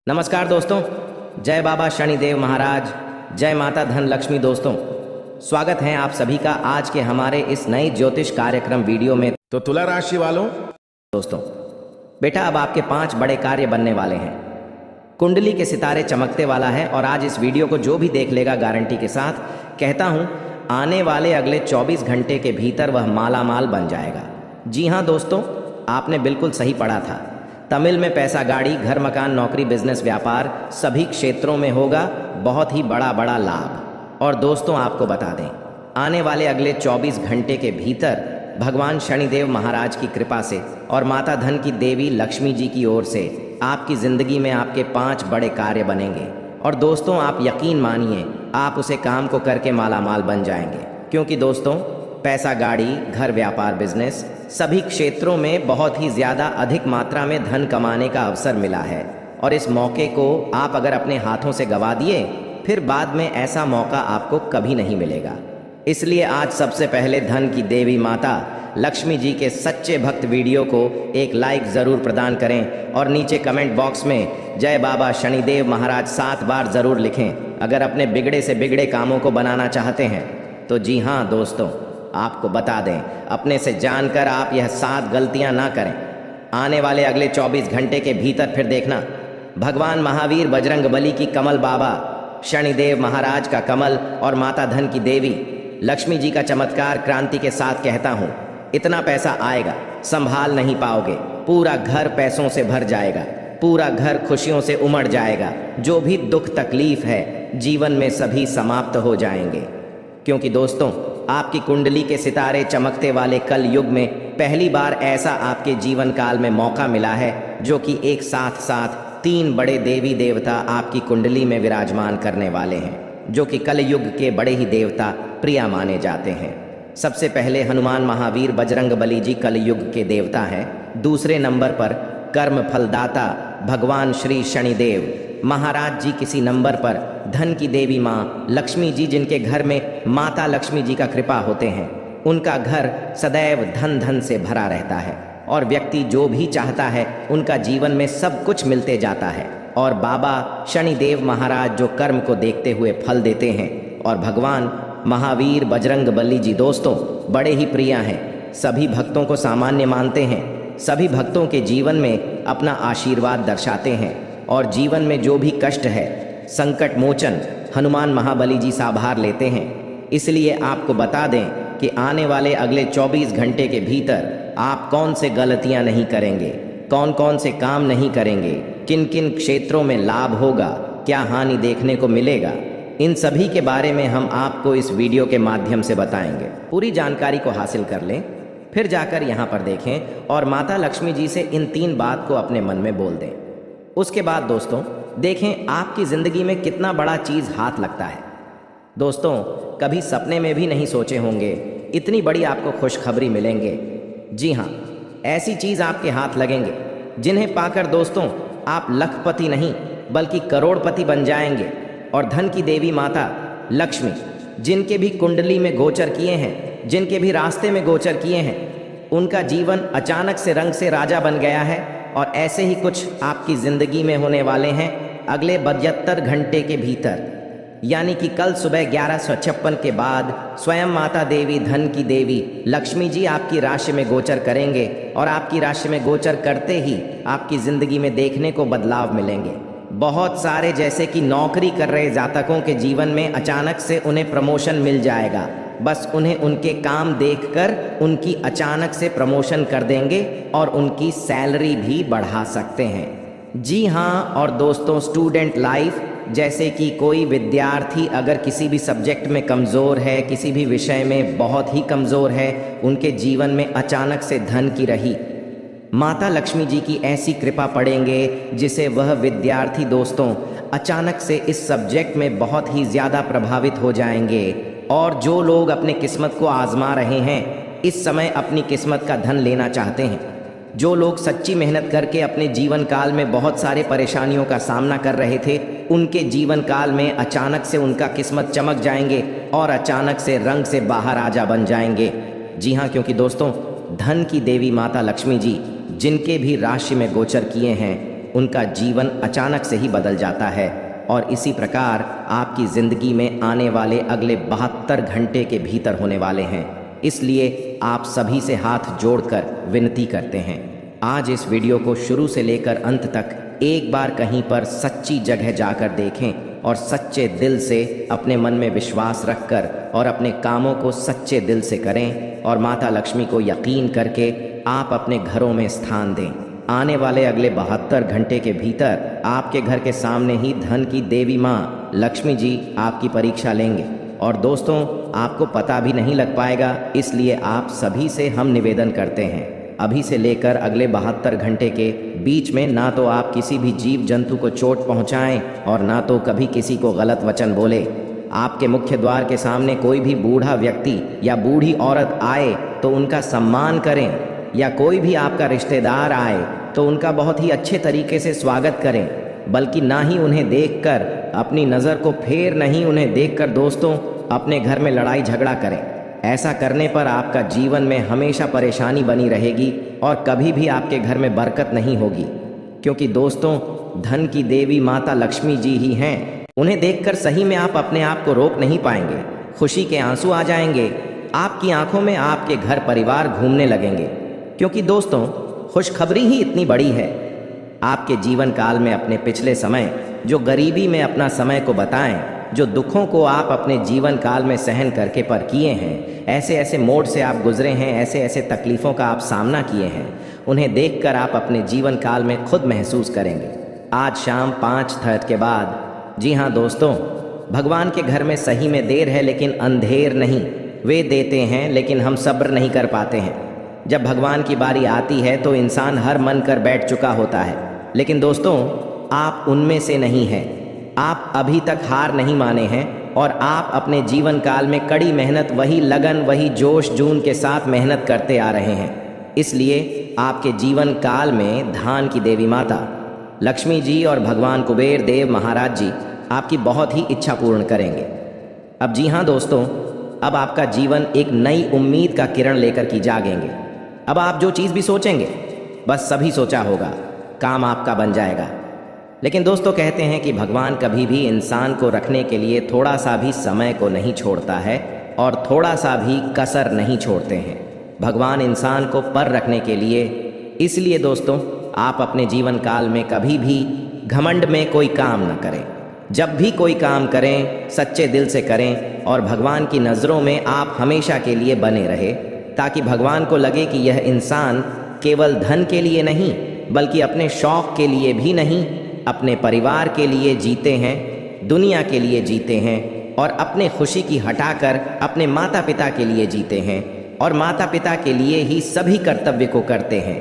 नमस्कार दोस्तों, जय बाबा शनिदेव महाराज, जय माता धन लक्ष्मी। दोस्तों, स्वागत है आप सभी का आज के हमारे इस नए ज्योतिष कार्यक्रम वीडियो में। तो तुला राशि वालों, दोस्तों बेटा, अब आपके 5 बड़े कार्य बनने वाले हैं। कुंडली के सितारे चमकते वाला है और आज इस वीडियो को जो भी देख लेगा, गारंटी के साथ कहता हूं, आने वाले अगले 24 घंटे के भीतर वह माला माल बन जाएगा। जी हाँ दोस्तों, आपने बिल्कुल सही पढ़ा था। तमिल में पैसा, गाड़ी, घर, मकान, नौकरी, बिजनेस, व्यापार सभी क्षेत्रों में होगा बहुत ही बड़ा लाभ। और दोस्तों आपको बता दें, आने वाले अगले 24 घंटे के भीतर भगवान शनिदेव महाराज की कृपा से और माता धन की देवी लक्ष्मी जी की ओर से आपकी ज़िंदगी में आपके 5 बड़े कार्य बनेंगे। और दोस्तों आप यकीन मानिए, आप उसे काम को करके माला माल बन जाएंगे। क्योंकि दोस्तों पैसा, गाड़ी, घर, व्यापार, बिजनेस सभी क्षेत्रों में बहुत ही ज़्यादा अधिक मात्रा में धन कमाने का अवसर मिला है। और इस मौके को आप अगर अपने हाथों से गंवा दिए, फिर बाद में ऐसा मौका आपको कभी नहीं मिलेगा। इसलिए आज सबसे पहले धन की देवी माता लक्ष्मी जी के सच्चे भक्त वीडियो को एक लाइक ज़रूर प्रदान करें और नीचे कमेंट बॉक्स में जय बाबा शनिदेव महाराज 7 बार ज़रूर लिखें अगर अपने बिगड़े से बिगड़े कामों को बनाना चाहते हैं। तो जी हाँ दोस्तों, आपको बता दें, अपने से जानकर आप यह 7 गलतियां ना करें। आने वाले अगले 24 घंटे के भीतर फिर देखना, भगवान महावीर बजरंगबली की कमल, बाबा शनिदेव महाराज का कमल और माता धन की देवी लक्ष्मी जी का चमत्कार क्रांति के साथ कहता हूँ, इतना पैसा आएगा संभाल नहीं पाओगे। पूरा घर पैसों से भर जाएगा, पूरा घर खुशियों से उमड़ जाएगा। जो भी दुख तकलीफ है जीवन में सभी समाप्त हो जाएंगे। क्योंकि दोस्तों आपकी कुंडली के सितारे चमकते वाले कल युग में पहली बार ऐसा आपके जीवन काल में मौका मिला है, जो कि एक साथ 3 बड़े देवी देवता आपकी कुंडली में विराजमान करने वाले हैं, जो कि कल युग के बड़े ही देवता प्रिय माने जाते हैं। सबसे पहले हनुमान महावीर बजरंगबली जी कल युग के देवता हैं। दूसरे नंबर पर कर्म फलदाता भगवान श्री शनिदेव महाराज जी। किसी नंबर पर धन की देवी माँ लक्ष्मी जी, जिनके घर में माता लक्ष्मी जी का कृपा होते हैं। उनका घर सदैव धन से भरा रहता है और व्यक्ति जो भी चाहता है उनका जीवन में सब कुछ मिलते जाता है। और बाबा शनिदेव महाराज जो कर्म को देखते हुए फल देते हैं। और भगवान महावीर बजरंगबली जी दोस्तों बड़े ही प्रिय हैं, सभी भक्तों को सामान्य मानते हैं, सभी भक्तों के जीवन में अपना आशीर्वाद दर्शाते हैं। और जीवन में जो भी कष्ट है, संकट मोचन हनुमान महाबली जी साभार लेते हैं। इसलिए आपको बता दें कि आने वाले अगले 24 घंटे के भीतर आप कौन से गलतियां नहीं करेंगे, कौन कौन से काम नहीं करेंगे, किन किन क्षेत्रों में लाभ होगा, क्या हानि देखने को मिलेगा, इन सभी के बारे में हम आपको इस वीडियो के माध्यम से बताएंगे। पूरी जानकारी को हासिल कर लें, फिर जाकर यहाँ पर देखें और माता लक्ष्मी जी से इन 3 बात को अपने मन में बोल दें। उसके बाद दोस्तों देखें आपकी ज़िंदगी में कितना बड़ा चीज़ हाथ लगता है। दोस्तों कभी सपने में भी नहीं सोचे होंगे इतनी बड़ी आपको खुशखबरी मिलेंगे। जी हाँ, ऐसी चीज़ आपके हाथ लगेंगे जिन्हें पाकर दोस्तों आप लखपति नहीं बल्कि करोड़पति बन जाएंगे। और धन की देवी माता लक्ष्मी, जिनके भी कुंडली में गोचर किए हैं, जिनके भी रास्ते में गोचर किए हैं, उनका जीवन अचानक से रंग से राजा बन गया है। और ऐसे ही कुछ आपकी ज़िंदगी में होने वाले हैं अगले 72 घंटे के भीतर, यानी कि कल सुबह 1156 के बाद स्वयं माता देवी धन की देवी लक्ष्मी जी आपकी राशि में गोचर करेंगे। और आपकी राशि में गोचर करते ही आपकी ज़िंदगी में देखने को बदलाव मिलेंगे। बहुत सारे जैसे कि नौकरी कर रहे जातकों के जीवन में अचानक से उन्हें प्रमोशन मिल जाएगा। बस उन्हें उनके काम देखकर उनकी अचानक से प्रमोशन कर देंगे और उनकी सैलरी भी बढ़ा सकते हैं। जी हाँ, और दोस्तों स्टूडेंट लाइफ, जैसे कि कोई विद्यार्थी अगर किसी भी सब्जेक्ट में कमज़ोर है, किसी भी विषय में बहुत ही कमज़ोर है, उनके जीवन में अचानक से धन की रही माता लक्ष्मी जी की ऐसी कृपा पड़ेंगे जिसे वह विद्यार्थी दोस्तों अचानक से इस सब्जेक्ट में बहुत ही ज़्यादा प्रभावित हो जाएंगे। और जो लोग अपने किस्मत को आजमा रहे हैं, इस समय अपनी किस्मत का धन लेना चाहते हैं, जो लोग सच्ची मेहनत करके अपने जीवन काल में बहुत सारे परेशानियों का सामना कर रहे थे, उनके जीवन काल में अचानक से उनका किस्मत चमक जाएंगे और अचानक से रंग से बाहर राजा बन जाएंगे। जी हाँ, क्योंकि दोस्तों धन की देवी माता लक्ष्मी जी जिनके भी राशि में गोचर किए हैं, उनका जीवन अचानक से ही बदल जाता है। और इसी प्रकार आपकी ज़िंदगी में आने वाले अगले 72 घंटे के भीतर होने वाले हैं। इसलिए आप सभी से हाथ जोड़कर विनती करते हैं, आज इस वीडियो को शुरू से लेकर अंत तक एक बार कहीं पर सच्ची जगह जाकर देखें और सच्चे दिल से अपने मन में विश्वास रखकर और अपने कामों को सच्चे दिल से करें और माता लक्ष्मी को यकीन करके आप अपने घरों में स्थान दें। आने वाले अगले 72 घंटे के भीतर आपके घर के सामने ही धन की देवी माँ लक्ष्मी जी आपकी परीक्षा लेंगे। और दोस्तों, आपको पता भी नहीं लग पाएगा, इसलिए आप सभी से हम निवेदन करते हैं, अभी से लेकर अगले 72 घंटे के बीच में ना तो आप किसी भी जीव जंतु को चोट पहुंचाएं और ना तो कभी किसी को गलत वचन बोले। आपके मुख्य द्वार के सामने कोई भी बूढ़ा व्यक्ति या बूढ़ी औरत आए तो उनका सम्मान करें, या कोई भी आपका रिश्तेदार आए तो उनका बहुत ही अच्छे तरीके से स्वागत करें, बल्कि ना ही उन्हें देखकर अपनी नज़र को फेर नहीं उन्हें देखकर दोस्तों अपने घर में लड़ाई झगड़ा करें। ऐसा करने पर आपका जीवन में हमेशा परेशानी बनी रहेगी और कभी भी आपके घर में बरकत नहीं होगी, क्योंकि दोस्तों धन की देवी माता लक्ष्मी जी ही हैं। उन्हें देखकर सही में आप अपने आप को रोक नहीं पाएंगे, खुशी के आंसू आ जाएंगे, आपकी आंखों में आपके घर परिवार घूमने लगेंगे, क्योंकि दोस्तों खुशखबरी ही इतनी बड़ी है। आपके जीवन काल में अपने पिछले समय जो गरीबी में अपना समय को बताएं, जो दुखों को आप अपने जीवन काल में सहन करके पर किए हैं, ऐसे ऐसे मोड़ से आप गुजरे हैं, ऐसे ऐसे तकलीफ़ों का आप सामना किए हैं, उन्हें देखकर आप अपने जीवन काल में खुद महसूस करेंगे। आज शाम 5:30 के बाद, जी हाँ दोस्तों, भगवान के घर में सही में देर है लेकिन अंधेर नहीं। वे देते हैं लेकिन हम सब्र नहीं कर पाते हैं। जब भगवान की बारी आती है तो इंसान हर मन कर बैठ चुका होता है, लेकिन दोस्तों आप उनमें से नहीं हैं। आप अभी तक हार नहीं माने हैं और आप अपने जीवन काल में कड़ी मेहनत, वही लगन, वही जोश जून के साथ मेहनत करते आ रहे हैं। इसलिए आपके जीवन काल में धान की देवी माता लक्ष्मी जी और भगवान कुबेर देव महाराज जी आपकी बहुत ही इच्छा पूर्ण करेंगे। अब जी हाँ दोस्तों, अब आपका जीवन एक नई उम्मीद का किरण लेकर की जागेंगे। अब आप जो चीज़ भी सोचेंगे बस सभी सोचा होगा, काम आपका बन जाएगा। लेकिन दोस्तों कहते हैं कि भगवान कभी भी इंसान को रखने के लिए थोड़ा सा भी समय को नहीं छोड़ता है और थोड़ा सा भी कसर नहीं छोड़ते हैं। भगवान इंसान को पर रखने के लिए, इसलिए दोस्तों आप अपने जीवन काल में कभी भी घमंड में कोई काम न करें। जब भी कोई काम करें सच्चे दिल से करें और भगवान की नज़रों में आप हमेशा के लिए बने रहे, ताकि भगवान को लगे कि यह इंसान केवल धन के लिए नहीं बल्कि अपने शौक़ के लिए भी नहीं, अपने परिवार के लिए जीते हैं, दुनिया के लिए जीते हैं और अपने खुशी की हटाकर अपने माता पिता के लिए जीते हैं और माता पिता के लिए ही सभी कर्तव्य को करते हैं।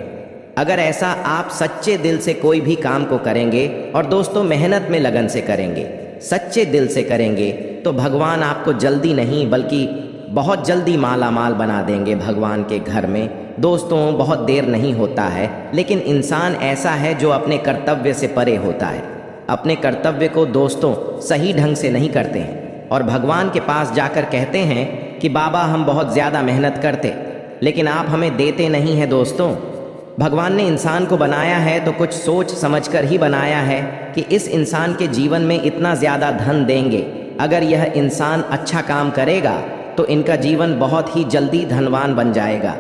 अगर ऐसा आप सच्चे दिल से कोई भी काम को करेंगे और दोस्तों मेहनत में लगन से करेंगे, सच्चे दिल से करेंगे, तो भगवान आपको जल्दी नहीं बल्कि बहुत जल्दी माला माल बना देंगे भगवान के घर में। दोस्तों बहुत देर नहीं होता है, लेकिन इंसान ऐसा है जो अपने कर्तव्य से परे होता है। अपने कर्तव्य को दोस्तों सही ढंग से नहीं करते हैं और भगवान के पास जाकर कहते हैं कि बाबा हम बहुत ज़्यादा मेहनत करते, लेकिन आप हमें देते नहीं हैं। दोस्तों भगवान ने इंसान को बनाया है तो कुछ सोच समझकर ही बनाया है कि इस इंसान के जीवन में इतना ज़्यादा धन देंगे, अगर यह इंसान अच्छा काम करेगा तो इनका जीवन बहुत ही जल्दी धनवान बन जाएगा।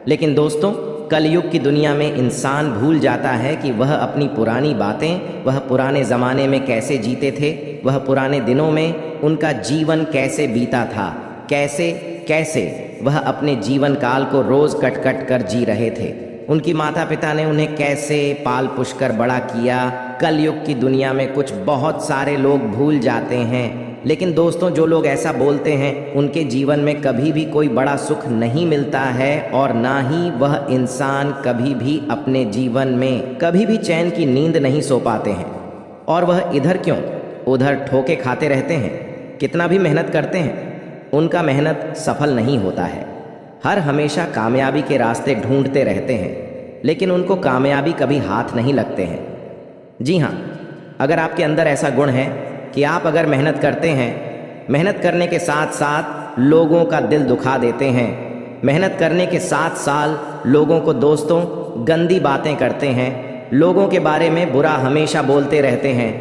लेकिन दोस्तों कलयुग की दुनिया में इंसान भूल जाता है कि वह अपनी पुरानी बातें, वह पुराने ज़माने में कैसे जीते थे, वह पुराने दिनों में उनका जीवन कैसे बीता था, कैसे कैसे वह अपने जीवन काल को रोज़ कट कट कर जी रहे थे, उनकी माता पिता ने उन्हें कैसे पाल पुष कर बड़ा किया। कलयुग की दुनिया में कुछ बहुत सारे लोग भूल जाते हैं, लेकिन दोस्तों जो लोग ऐसा बोलते हैं उनके जीवन में कभी भी कोई बड़ा सुख नहीं मिलता है और ना ही वह इंसान कभी भी अपने जीवन में कभी भी चैन की नींद नहीं सो पाते हैं। और वह इधर क्यों उधर ठोके खाते रहते हैं, कितना भी मेहनत करते हैं उनका मेहनत सफल नहीं होता है। हर हमेशा कामयाबी के रास्ते ढूंढते रहते हैं, लेकिन उनको कामयाबी कभी हाथ नहीं लगते हैं। जी हाँ, अगर आपके अंदर ऐसा गुण है कि आप अगर मेहनत करते हैं, मेहनत करने के साथ साथ लोगों का दिल दुखा देते हैं, मेहनत करने के साथ साथ लोगों को दोस्तों गंदी बातें करते हैं, लोगों के बारे में बुरा हमेशा बोलते रहते हैं,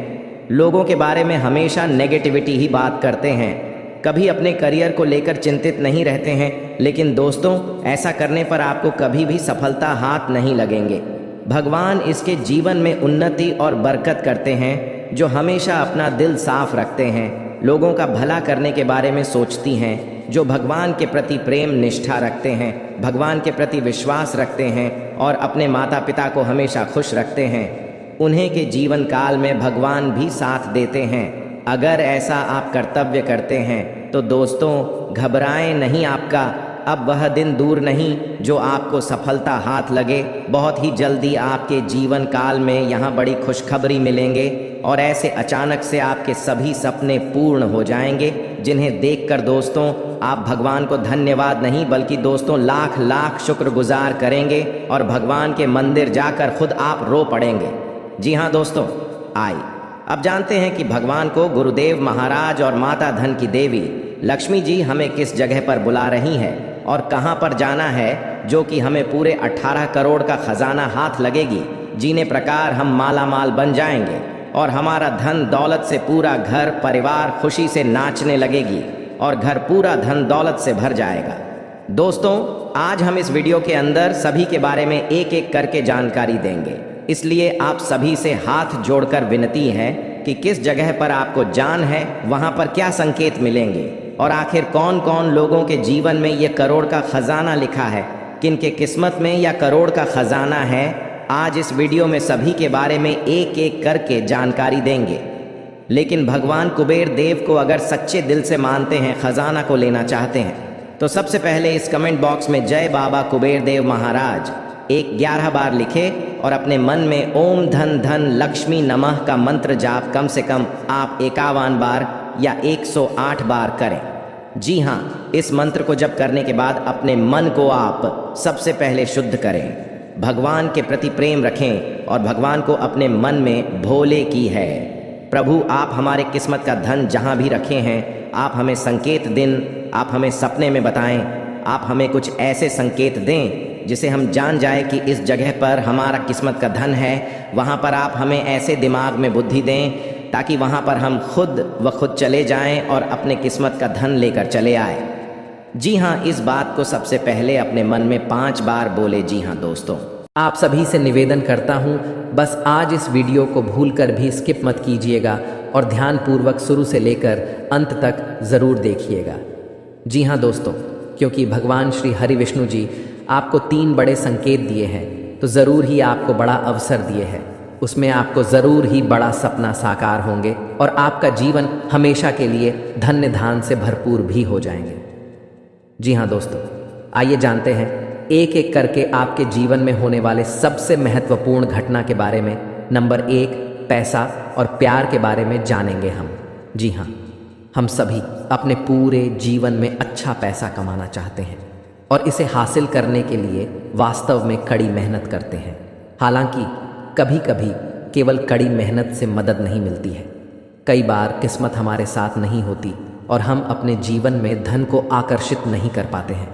लोगों के बारे में हमेशा नेगेटिविटी ही बात करते हैं, कभी अपने करियर को लेकर चिंतित नहीं रहते हैं। लेकिन दोस्तों, ऐसा करने पर आपको कभी भी सफलता हाथ नहीं लगेंगे। भगवान इसके जीवन में उन्नति और बरकत करते हैं जो हमेशा अपना दिल साफ रखते हैं, लोगों का भला करने के बारे में सोचती हैं, जो भगवान के प्रति प्रेम निष्ठा रखते हैं, भगवान के प्रति विश्वास रखते हैं और अपने माता पिता को हमेशा खुश रखते हैं। उन्हें के जीवन काल में भगवान भी साथ देते हैं। अगर ऐसा आप कर्तव्य करते हैं तो दोस्तों, घबराएं नहीं, आपका अब वह दिन दूर नहीं जो आपको सफलता हाथ लगे। बहुत ही जल्दी आपके जीवन काल में यहाँ बड़ी खुशखबरी मिलेंगे और ऐसे अचानक से आपके सभी सपने पूर्ण हो जाएंगे, जिन्हें देखकर दोस्तों आप भगवान को धन्यवाद नहीं बल्कि दोस्तों लाख लाख शुक्रगुजार करेंगे और भगवान के मंदिर जाकर खुद आप रो पड़ेंगे। जी हाँ दोस्तों, आइए अब जानते हैं कि भगवान को गुरुदेव महाराज और माता धन की देवी लक्ष्मी जी हमें किस जगह पर बुला रही है और कहाँ पर जाना है, जो कि हमें पूरे 18 करोड़ का खजाना हाथ लगेगी, जीने प्रकार हम माला माल बन जाएंगे और हमारा धन दौलत से पूरा घर परिवार खुशी से नाचने लगेगी और घर पूरा धन दौलत से भर जाएगा। दोस्तों, आज हम इस वीडियो के अंदर सभी के बारे में एक एक करके जानकारी देंगे, इसलिए आप सभी से हाथ जोड़कर विनती है कि किस जगह पर आपको जान है, वहाँ पर क्या संकेत मिलेंगे और आखिर कौन कौन लोगों के जीवन में ये करोड़ का खजाना लिखा है, किन के किस्मत में या करोड़ का खजाना है। आज इस वीडियो में सभी के बारे में एक एक करके जानकारी देंगे। लेकिन भगवान कुबेर देव को अगर सच्चे दिल से मानते हैं, खजाना को लेना चाहते हैं, तो सबसे पहले इस कमेंट बॉक्स में जय बाबा कुबेर देव महाराज 11 बार लिखे और अपने मन में ओम धन धन लक्ष्मी नमः का मंत्र जाप कम से कम आप 51 बार या 108 बार करें। जी हाँ, इस मंत्र को जप करने के बाद अपने मन को आप सबसे पहले शुद्ध करें, भगवान के प्रति प्रेम रखें और भगवान को अपने मन में भोले की है। प्रभु, आप हमारे किस्मत का धन जहाँ भी रखे हैं, आप हमें संकेत दिन, आप हमें सपने में बताएं, आप हमें कुछ ऐसे संकेत दें जिसे हम जान जाए कि इस जगह पर हमारा किस्मत का धन है। वहाँ पर आप हमें ऐसे दिमाग में बुद्धि दें ताकि वहाँ पर हम खुद चले जाएं और अपने किस्मत का धन लेकर चले आए। जी हाँ, इस बात को सबसे पहले अपने मन में 5 बार बोले। जी हाँ दोस्तों, आप सभी से निवेदन करता हूँ, बस आज इस वीडियो को भूलकर भी स्किप मत कीजिएगा और ध्यानपूर्वक शुरू से लेकर अंत तक ज़रूर देखिएगा। जी हाँ दोस्तों, क्योंकि भगवान श्री हरि विष्णु जी आपको 3 बड़े संकेत दिए हैं, तो ज़रूर ही आपको बड़ा अवसर दिए हैं। उसमें आपको ज़रूर ही बड़ा सपना साकार होंगे और आपका जीवन हमेशा के लिए धन्य धान से भरपूर भी हो जाएंगे। जी हाँ दोस्तों, आइए जानते हैं एक एक करके आपके जीवन में होने वाले सबसे महत्वपूर्ण घटना के बारे में। नंबर 1, पैसा और प्यार के बारे में जानेंगे हम। जी हाँ, हम सभी अपने पूरे जीवन में अच्छा पैसा कमाना चाहते हैं और इसे हासिल करने के लिए वास्तव में कड़ी मेहनत करते हैं। हालांकि कभी कभी केवल कड़ी मेहनत से मदद नहीं मिलती है, कई बार किस्मत हमारे साथ नहीं होती और हम अपने जीवन में धन को आकर्षित नहीं कर पाते हैं।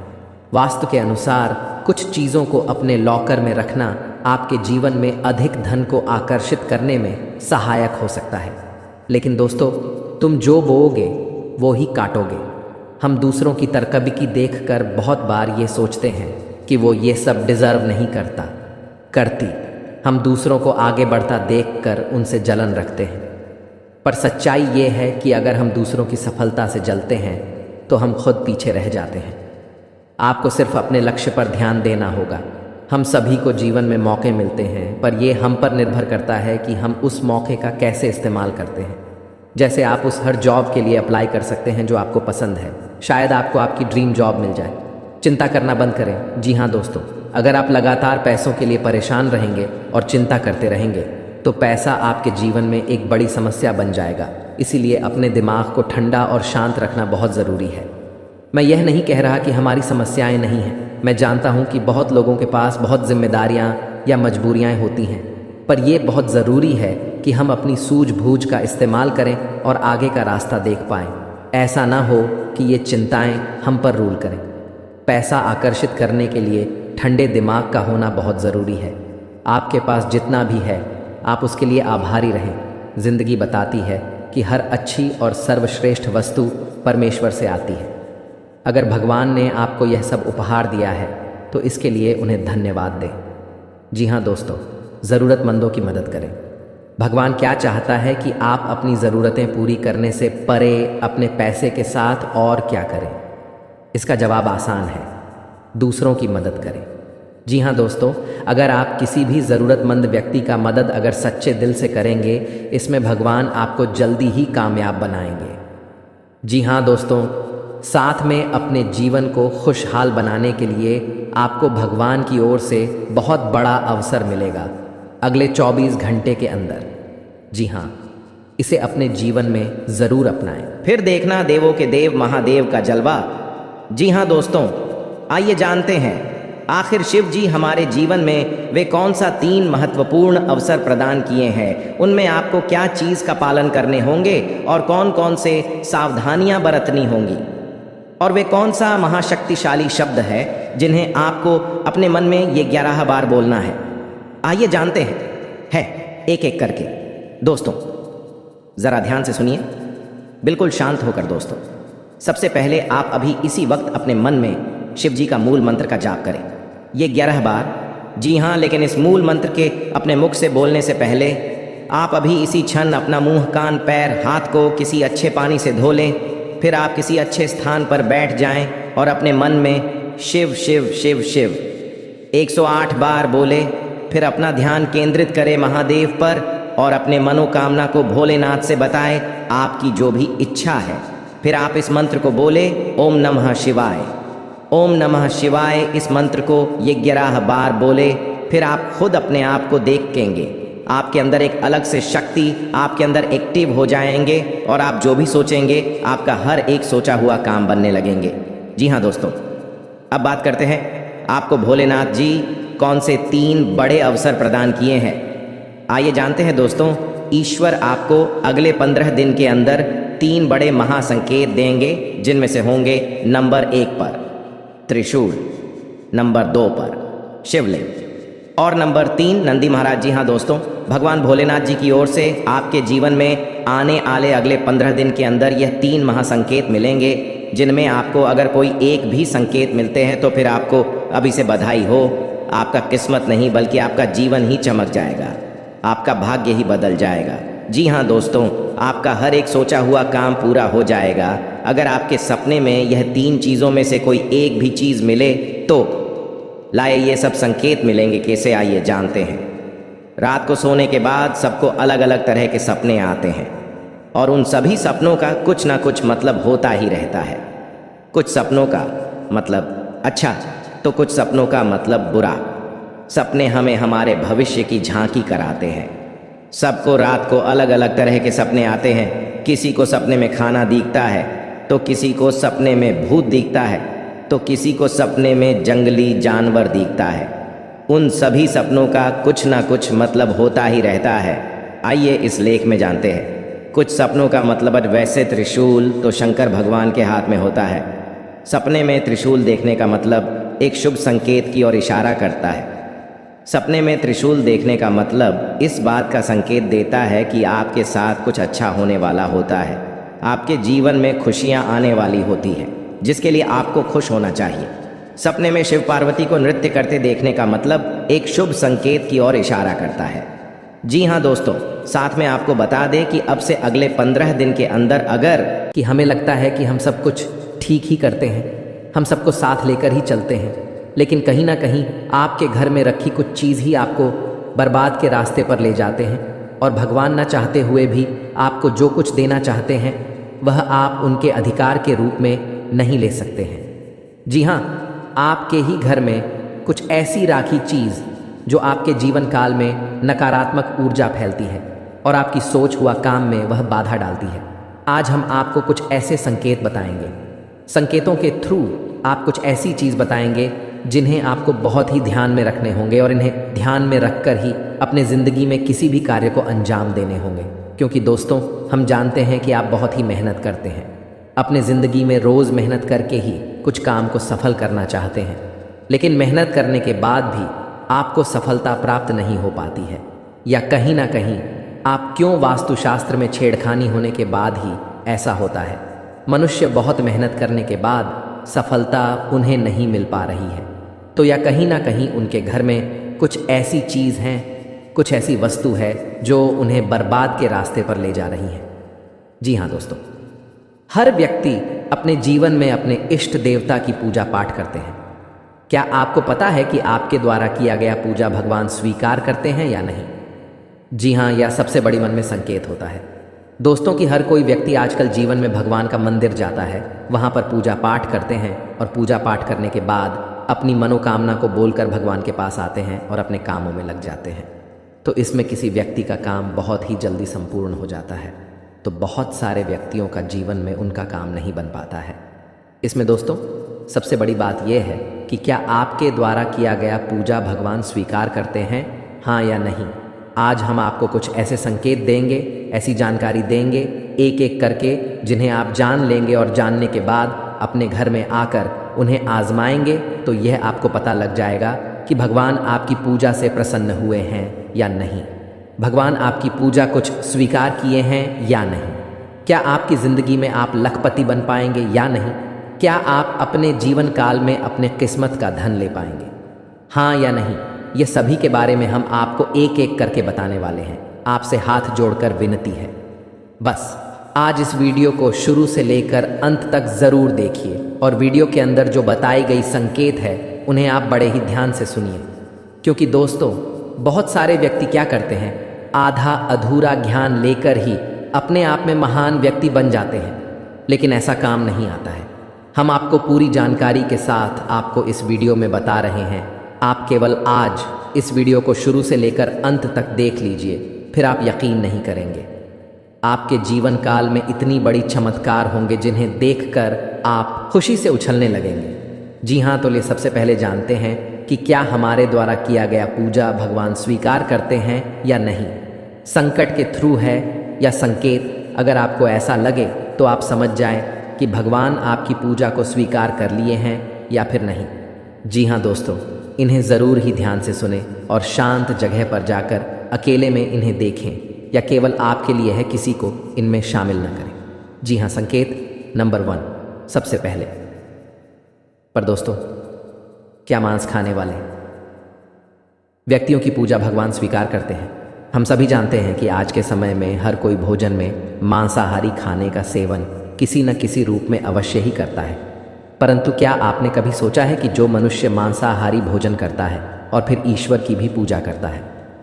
वास्तु के अनुसार कुछ चीज़ों को अपने लॉकर में रखना आपके जीवन में अधिक धन को आकर्षित करने में सहायक हो सकता है। लेकिन दोस्तों, तुम जो बोओगे वो ही काटोगे। हम दूसरों की तरकबकी देखकर बहुत बार ये सोचते हैं कि वो ये सब डिज़र्व नहीं करती। हम दूसरों को आगे बढ़ता देखकर उनसे जलन रखते हैं, पर सच्चाई ये है कि अगर हम दूसरों की सफलता से जलते हैं तो हम खुद पीछे रह जाते हैं। आपको सिर्फ अपने लक्ष्य पर ध्यान देना होगा। हम सभी को जीवन में मौके मिलते हैं, पर यह हम पर निर्भर करता है कि हम उस मौके का कैसे इस्तेमाल करते हैं। जैसे आप उस हर जॉब के लिए अप्लाई कर सकते हैं जो आपको पसंद है। शायद आपको आपकी ड्रीम जॉब मिल जाए। चिंता करना बंद करें। जी हाँ दोस्तों, अगर आप लगातार पैसों के लिए परेशान रहेंगे और चिंता करते रहेंगे तो पैसा आपके जीवन में एक बड़ी समस्या बन जाएगा। इसीलिए अपने दिमाग को ठंडा और शांत रखना बहुत ज़रूरी है। मैं यह नहीं कह रहा कि हमारी समस्याएं नहीं हैं। मैं जानता हूं कि बहुत लोगों के पास बहुत जिम्मेदारियां या मजबूरियां होती हैं, पर यह बहुत ज़रूरी है कि हम अपनी सूझबूझ का इस्तेमाल करें और आगे का रास्ता देख पाएं। ऐसा ना हो कि ये चिंताएं हम पर रूल करें। पैसा आकर्षित करने के लिए ठंडे दिमाग का होना बहुत ज़रूरी है। आपके पास जितना भी है आप उसके लिए आभारी रहें। जिंदगी बताती है कि हर अच्छी और सर्वश्रेष्ठ वस्तु परमेश्वर से आती है। अगर भगवान ने आपको यह सब उपहार दिया है तो इसके लिए उन्हें धन्यवाद दें। जी हाँ दोस्तों, ज़रूरतमंदों की मदद करें। भगवान क्या चाहता है कि आप अपनी ज़रूरतें पूरी करने से परे अपने पैसे के साथ और क्या करें? इसका जवाब आसान है, दूसरों की मदद करें। जी हाँ दोस्तों, अगर आप किसी भी ज़रूरतमंद व्यक्ति का मदद अगर सच्चे दिल से करेंगे, इसमें भगवान आपको जल्दी ही कामयाब बनाएंगे। जी हाँ दोस्तों, साथ में अपने जीवन को खुशहाल बनाने के लिए आपको भगवान की ओर से बहुत बड़ा अवसर मिलेगा अगले 24 घंटे के अंदर। जी हाँ, इसे अपने जीवन में ज़रूर अपनाएं, फिर देखना देवों के देव महादेव का जलवा। जी हाँ दोस्तों, आइए जानते हैं आखिर शिव जी हमारे जीवन में वे कौन सा 3 महत्वपूर्ण अवसर प्रदान किए हैं, उनमें आपको क्या चीज़ का पालन करने होंगे और कौन कौन से सावधानियां बरतनी होंगी, और वे कौन सा महाशक्तिशाली शब्द है जिन्हें आपको अपने मन में ये 11 बार बोलना है। आइए जानते हैं एक एक करके। दोस्तों ज़रा ध्यान से सुनिए, बिल्कुल शांत होकर। दोस्तों सबसे पहले आप अभी इसी वक्त अपने मन में शिव जी का मूल मंत्र का जाप करें, ये 11 बार। जी हाँ, लेकिन इस मूल मंत्र के अपने मुख से बोलने से पहले आप अभी इसी क्षण अपना मुंह, कान, पैर, हाथ को किसी अच्छे पानी से धो लें। फिर आप किसी अच्छे स्थान पर बैठ जाएं और अपने मन में शिव शिव शिव शिव 108 बार बोले। फिर अपना ध्यान केंद्रित करें महादेव पर और अपने मनोकामना को भोलेनाथ से बताएं, आपकी जो भी इच्छा है। फिर आप इस मंत्र को बोले, ओम नमः शिवाय, ओम नमः शिवाय। इस मंत्र को ये 11 बार बोले। फिर आप खुद अपने आप को देखेंगे, आपके अंदर एक अलग से शक्ति आपके अंदर एक्टिव हो जाएंगे और आप जो भी सोचेंगे आपका हर एक सोचा हुआ काम बनने लगेंगे। जी हाँ दोस्तों, अब बात करते हैं आपको भोलेनाथ जी कौन से 3 बड़े अवसर प्रदान किए हैं। आइए जानते हैं दोस्तों, ईश्वर आपको अगले 15 दिन के अंदर 3 बड़े महासंकेत देंगे, जिनमें से होंगे नंबर 1 पर त्रिशूल, नंबर 2 पर शिवलिंग और नंबर 3 नंदी महाराज। जी हाँ दोस्तों, भगवान भोलेनाथ जी की ओर से आपके जीवन में आने वाले अगले 15 दिन के अंदर यह 3 महासंकेत मिलेंगे, जिनमें आपको अगर कोई एक भी संकेत मिलते हैं तो फिर आपको अभी से बधाई हो। आपका किस्मत नहीं बल्कि आपका जीवन ही चमक जाएगा, आपका भाग्य ही बदल जाएगा। जी हाँ दोस्तों, आपका हर एक सोचा हुआ काम पूरा हो जाएगा। अगर आपके सपने में यह 3 चीज़ों में से कोई एक भी चीज़ मिले तो लाए ये सब संकेत मिलेंगे। कैसे, आइए जानते हैं। रात को सोने के बाद सबको अलग अलग तरह के सपने आते हैं और उन सभी सपनों का कुछ ना कुछ मतलब होता ही रहता है। कुछ सपनों का मतलब अच्छा तो कुछ सपनों का मतलब बुरा। सपने हमें हमारे भविष्य की झांकी कराते हैं। सबको रात को अलग अलग तरह के सपने आते हैं। किसी को सपने में खाना दिखता है तो किसी को सपने में भूत दिखता है तो किसी को सपने में जंगली जानवर दिखता है। उन सभी सपनों का कुछ ना कुछ मतलब होता ही रहता है। आइए इस लेख में जानते हैं। कुछ सपनों का मतलब वैसे त्रिशूल तो शंकर भगवान के हाथ में होता है। सपने में त्रिशूल देखने का मतलब एक शुभ संकेत की ओर इशारा करता है। सपने में त्रिशूल देखने का मतलब इस बात का संकेत देता है कि आपके साथ कुछ अच्छा होने वाला होता है। आपके जीवन में खुशियां आने वाली होती हैं, जिसके लिए आपको खुश होना चाहिए। सपने में शिव पार्वती को नृत्य करते देखने का मतलब एक शुभ संकेत की ओर इशारा करता है। जी हाँ दोस्तों, साथ में आपको बता दें कि अब से अगले 15 दिन के अंदर अगर कि हमें लगता है कि हम सब कुछ ठीक ही करते हैं, हम सबको साथ लेकर ही चलते हैं, लेकिन कहीं ना कहीं आपके घर में रखी कुछ चीज़ ही आपको बर्बाद के रास्ते पर ले जाते हैं और भगवान न चाहते हुए भी आपको जो कुछ देना चाहते हैं वह आप उनके अधिकार के रूप में नहीं ले सकते हैं। जी हाँ, आपके ही घर में कुछ ऐसी राखी चीज़ जो आपके जीवन काल में नकारात्मक ऊर्जा फैलती है और आपकी सोच हुआ काम में वह बाधा डालती है। आज हम आपको कुछ ऐसे संकेत बताएंगे। संकेतों के थ्रू आप कुछ ऐसी चीज़ बताएंगे जिन्हें आपको बहुत ही ध्यान में रखने होंगे और इन्हें ध्यान में रखकर ही अपने ज़िंदगी में किसी भी कार्य को अंजाम देने होंगे। क्योंकि दोस्तों, हम जानते हैं कि आप बहुत ही मेहनत करते हैं, अपने ज़िंदगी में रोज़ मेहनत करके ही कुछ काम को सफल करना चाहते हैं, लेकिन मेहनत करने के बाद भी आपको सफलता प्राप्त नहीं हो पाती है, या कहीं ना कहीं आप क्यों वास्तुशास्त्र में छेड़खानी होने के बाद ही ऐसा होता है। मनुष्य बहुत मेहनत करने के बाद सफलता उन्हें नहीं मिल पा रही है, तो या कहीं ना कहीं उनके घर में कुछ ऐसी चीज़ हैं, कुछ ऐसी वस्तु है जो उन्हें बर्बाद के रास्ते पर ले जा रही है। जी हाँ दोस्तों, हर व्यक्ति अपने जीवन में अपने इष्ट देवता की पूजा पाठ करते हैं। क्या आपको पता है कि आपके द्वारा किया गया पूजा भगवान स्वीकार करते हैं या नहीं? जी हाँ, यह सबसे बड़ी मन में संकेत होता है दोस्तों कि हर कोई व्यक्ति आजकल जीवन में भगवान का मंदिर जाता है, वहाँ पर पूजा पाठ करते हैं और पूजा पाठ करने के बाद अपनी मनोकामना को बोलकर भगवान के पास आते हैं और अपने कामों में लग जाते हैं। तो इसमें किसी व्यक्ति का काम बहुत ही जल्दी संपूर्ण हो जाता है, तो बहुत सारे व्यक्तियों का जीवन में उनका काम नहीं बन पाता है। इसमें दोस्तों सबसे बड़ी बात यह है कि क्या आपके द्वारा किया गया पूजा भगवान स्वीकार करते हैं, हाँ या नहीं। आज हम आपको कुछ ऐसे संकेत देंगे, ऐसी जानकारी देंगे एक एक करके, जिन्हें आप जान लेंगे और जानने के बाद अपने घर में आकर उन्हें आजमाएंगे तो यह आपको पता लग जाएगा कि भगवान आपकी पूजा से प्रसन्न हुए हैं या नहीं, भगवान आपकी पूजा कुछ स्वीकार किए हैं या नहीं। क्या आपकी ज़िंदगी में आप लखपति बन पाएंगे या नहीं? क्या आप अपने जीवन काल में अपने किस्मत का धन ले पाएंगे, हाँ या नहीं? ये सभी के बारे में हम आपको एक एक करके बताने वाले हैं। आपसे हाथ जोड़कर विनती है, बस आज इस वीडियो को शुरू से लेकर अंत तक ज़रूर देखिए और वीडियो के अंदर जो बताई गई संकेत है उन्हें आप बड़े ही ध्यान से सुनिए, क्योंकि दोस्तों बहुत सारे व्यक्ति क्या करते हैं, आधा अधूरा ज्ञान लेकर ही अपने आप में महान व्यक्ति बन जाते हैं, लेकिन ऐसा काम नहीं आता है। हम आपको पूरी जानकारी के साथ आपको इस वीडियो में बता रहे हैं। आप केवल आज इस वीडियो को शुरू से लेकर अंत तक देख लीजिए, फिर आप यकीन नहीं करेंगे। आपके जीवन काल में इतनी बड़ी चमत्कार होंगे जिन्हें देखकर आप खुशी से उछलने लगेंगे। जी हाँ, तो ले सबसे पहले जानते हैं कि क्या हमारे द्वारा किया गया पूजा भगवान स्वीकार करते हैं या नहीं। संकट के थ्रू है या संकेत, अगर आपको ऐसा लगे तो आप समझ जाएं कि भगवान आपकी पूजा को स्वीकार कर लिए हैं या फिर नहीं। जी हाँ दोस्तों, इन्हें ज़रूर ही ध्यान से सुने और शांत जगह पर जाकर अकेले में इन्हें देखें, या केवल आपके लिए है, किसी को इनमें शामिल न करें। जी हाँ, संकेत नंबर 1 सबसे पहले। पर दोस्तों, क्या मांस खाने वाले व्यक्तियों की पूजा भगवान स्वीकार करते हैं? हम सभी जानते हैं कि आज के समय में हर कोई भोजन में मांसाहारी खाने का सेवन किसी न किसी रूप में अवश्य ही करता है, परंतु क्या आपने कभी सोचा है कि जो मनुष्य मांसाहारी भोजन करता है और फिर ईश्वर की भी पूजा करता है,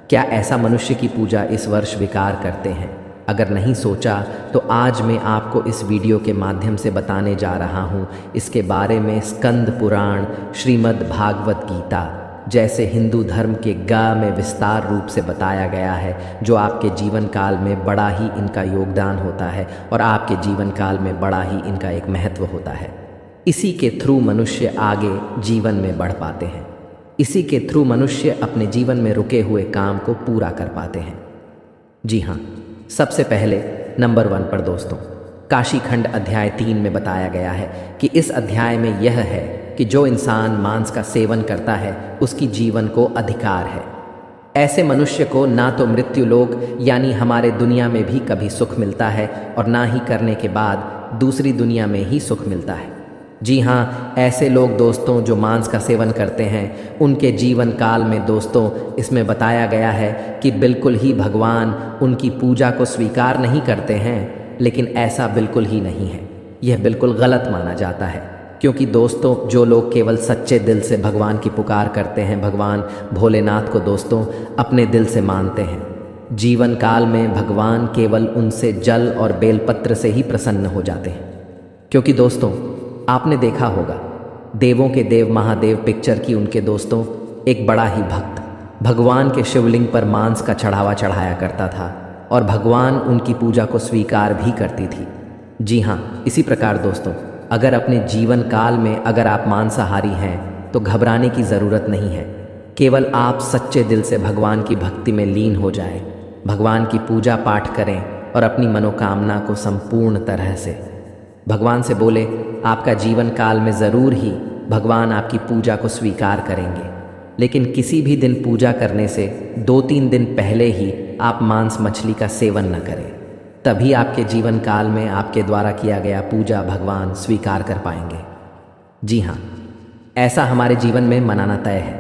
क्या ऐसा मनुष्य की पूजा इस वर्ष स्वीकार करते हैं? अगर नहीं सोचा तो आज मैं आपको इस वीडियो के माध्यम से बताने जा रहा हूँ इसके बारे में। स्कंद पुराण, श्रीमद् भागवत गीता जैसे हिंदू धर्म के गा में विस्तार रूप से बताया गया है, जो आपके जीवन काल में बड़ा ही इनका योगदान होता है और आपके जीवन काल में बड़ा ही इनका एक महत्व होता है। इसी के थ्रू मनुष्य आगे जीवन में बढ़ पाते हैं, इसी के थ्रू मनुष्य अपने जीवन में रुके हुए काम को पूरा कर पाते हैं। जी हाँ, सबसे पहले नंबर 1 पर दोस्तों, काशी खंड अध्याय 3 में बताया गया है कि इस अध्याय में यह है कि जो इंसान मांस का सेवन करता है उसकी जीवन को अधिकार है। ऐसे मनुष्य को ना तो मृत्यु लोक यानी हमारे दुनिया में भी कभी सुख मिलता है और ना ही करने के बाद दूसरी दुनिया में ही सुख मिलता है। जी हाँ, ऐसे लोग दोस्तों जो मांस का सेवन करते हैं उनके जीवन काल में दोस्तों इसमें बताया गया है कि बिल्कुल ही भगवान उनकी पूजा को स्वीकार नहीं करते हैं, लेकिन ऐसा बिल्कुल ही नहीं है। यह बिल्कुल गलत माना जाता है, क्योंकि दोस्तों जो लोग केवल सच्चे दिल से भगवान की पुकार करते हैं, भगवान भोलेनाथ को दोस्तों अपने दिल से मानते हैं, जीवन काल में भगवान केवल उनसे जल और बेलपत्र से ही प्रसन्न हो जाते हैं। क्योंकि दोस्तों आपने देखा होगा देवों के देव महादेव पिक्चर की उनके दोस्तों एक बड़ा ही भक्त भगवान के शिवलिंग पर मांस का चढ़ावा चढ़ाया करता था और भगवान उनकी पूजा को स्वीकार भी करती थी। जी हाँ, इसी प्रकार दोस्तों अगर अपने जीवन काल में अगर आप मांसाहारी हैं तो घबराने की ज़रूरत नहीं है। केवल आप सच्चे दिल से भगवान की भक्ति में लीन हो जाएं, भगवान की पूजा पाठ करें और अपनी मनोकामना को संपूर्ण तरह से भगवान से बोले, आपका जीवन काल में ज़रूर ही भगवान आपकी पूजा को स्वीकार करेंगे। लेकिन किसी भी दिन पूजा करने से 2-3 दिन पहले ही आप मांस मछली का सेवन न करें। तभी आपके जीवन काल में आपके द्वारा किया गया पूजा भगवान स्वीकार कर पाएंगे। जी हाँ, ऐसा हमारे जीवन में मनाना तय है,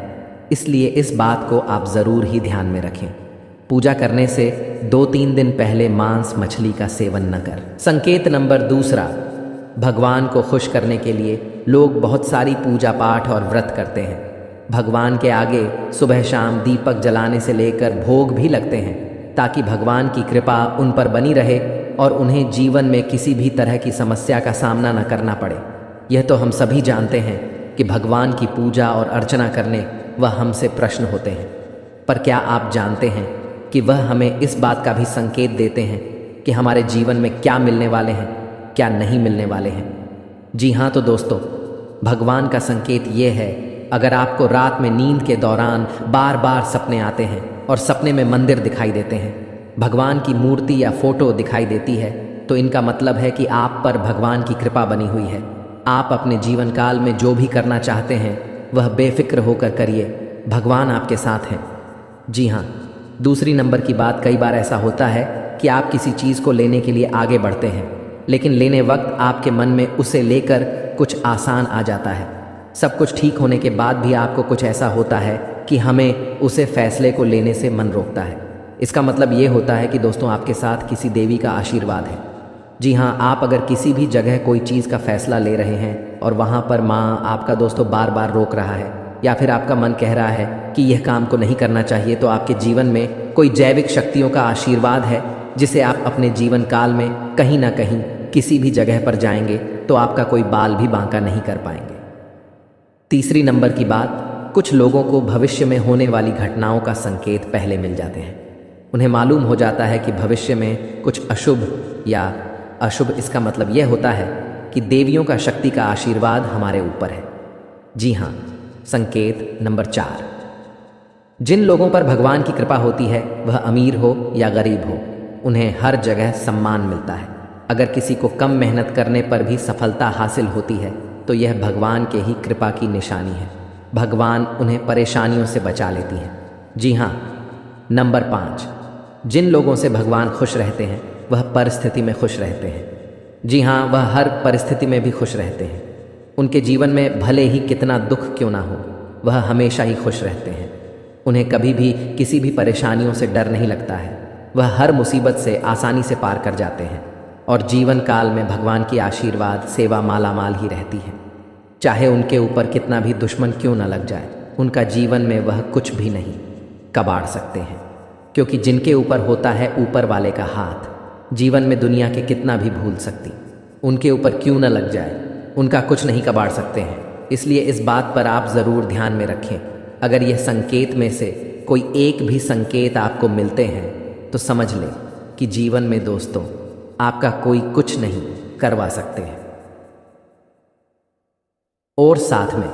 इसलिए इस बात को आप ज़रूर ही ध्यान में रखें। पूजा करने से 2-3 दिन पहले मांस मछली का सेवन न कर। संकेत नंबर 2, भगवान को खुश करने के लिए लोग बहुत सारी पूजा पाठ और व्रत करते हैं। भगवान के आगे सुबह शाम दीपक जलाने से लेकर भोग भी लगते हैं, ताकि भगवान की कृपा उन पर बनी रहे और उन्हें जीवन में किसी भी तरह की समस्या का सामना न करना पड़े। यह तो हम सभी जानते हैं कि भगवान की पूजा और अर्चना करने वह हमसे प्रश्न होते हैं, पर क्या आप जानते हैं कि वह हमें इस बात का भी संकेत देते हैं कि हमारे जीवन में क्या मिलने वाले हैं, क्या नहीं मिलने वाले हैं। जी हाँ, तो दोस्तों, भगवान का संकेत ये है, अगर आपको रात में नींद के दौरान बार बार सपने आते हैं और सपने में मंदिर दिखाई देते हैं, भगवान की मूर्ति या फोटो दिखाई देती है, तो इनका मतलब है कि आप पर भगवान की कृपा बनी हुई है। आप अपने जीवन काल में जो भी करना चाहते हैं वह बेफिक्र होकर करिए, भगवान आपके साथ हैं। जी हाँ, दूसरी नंबर की बात, कई बार ऐसा होता है कि आप किसी चीज़ को लेने के लिए आगे बढ़ते हैं, लेकिन लेने वक्त आपके मन में उसे लेकर कुछ आसान आ जाता है। सब कुछ ठीक होने के बाद भी आपको कुछ ऐसा होता है कि हमें उसे फैसले को लेने से मन रोकता है। इसका मतलब ये होता है कि दोस्तों, आपके साथ किसी देवी का आशीर्वाद है। जी हाँ, आप अगर किसी भी जगह कोई चीज़ का फैसला ले रहे हैं और वहाँ पर माँ आपका दोस्तों बार बार रोक रहा है, या फिर आपका मन कह रहा है कि यह काम को नहीं करना चाहिए, तो आपके जीवन में कोई जैविक शक्तियों का आशीर्वाद है, जिसे आप अपने जीवन काल में कहीं ना कहीं किसी भी जगह पर जाएंगे तो आपका कोई बाल भी बांका नहीं कर पाएंगे। तीसरी नंबर की बात, कुछ लोगों को भविष्य में होने वाली घटनाओं का संकेत पहले मिल जाते हैं। उन्हें मालूम हो जाता है कि भविष्य में कुछ अशुभ या अशुभ, इसका मतलब यह होता है कि देवियों का शक्ति का आशीर्वाद हमारे ऊपर है। जी हाँ, संकेत नंबर 4, जिन लोगों पर भगवान की कृपा होती है, वह अमीर हो या गरीब हो, उन्हें हर जगह सम्मान मिलता है। अगर किसी को कम मेहनत करने पर भी सफलता हासिल होती है, तो यह भगवान के ही कृपा की निशानी है। भगवान उन्हें परेशानियों से बचा लेती हैं। जी हाँ, नंबर 5, जिन लोगों से भगवान खुश रहते हैं वह परिस्थिति में खुश रहते हैं। जी हाँ, वह हर परिस्थिति में भी खुश रहते हैं। उनके जीवन में भले ही कितना दुख क्यों ना हो, वह हमेशा ही खुश रहते हैं। उन्हें कभी भी किसी भी परेशानियों से डर नहीं लगता है। वह हर मुसीबत से आसानी से पार कर जाते हैं और जीवन काल में भगवान की आशीर्वाद सेवा मालामाल ही रहती है। चाहे उनके ऊपर कितना भी दुश्मन क्यों न लग जाए, उनका जीवन में वह कुछ भी नहीं कबाड़ सकते हैं, क्योंकि जिनके ऊपर होता है ऊपर वाले का हाथ, जीवन में दुनिया के कितना भी भूल सकती, उनके ऊपर क्यों न लग जाए, उनका कुछ नहीं कबाड़ सकते हैं। इसलिए इस बात पर आप ज़रूर ध्यान में रखें। अगर यह संकेत में से कोई एक भी संकेत आपको मिलते हैं तो समझ लें कि जीवन में दोस्तों आपका कोई कुछ नहीं करवा सकते हैं। और साथ में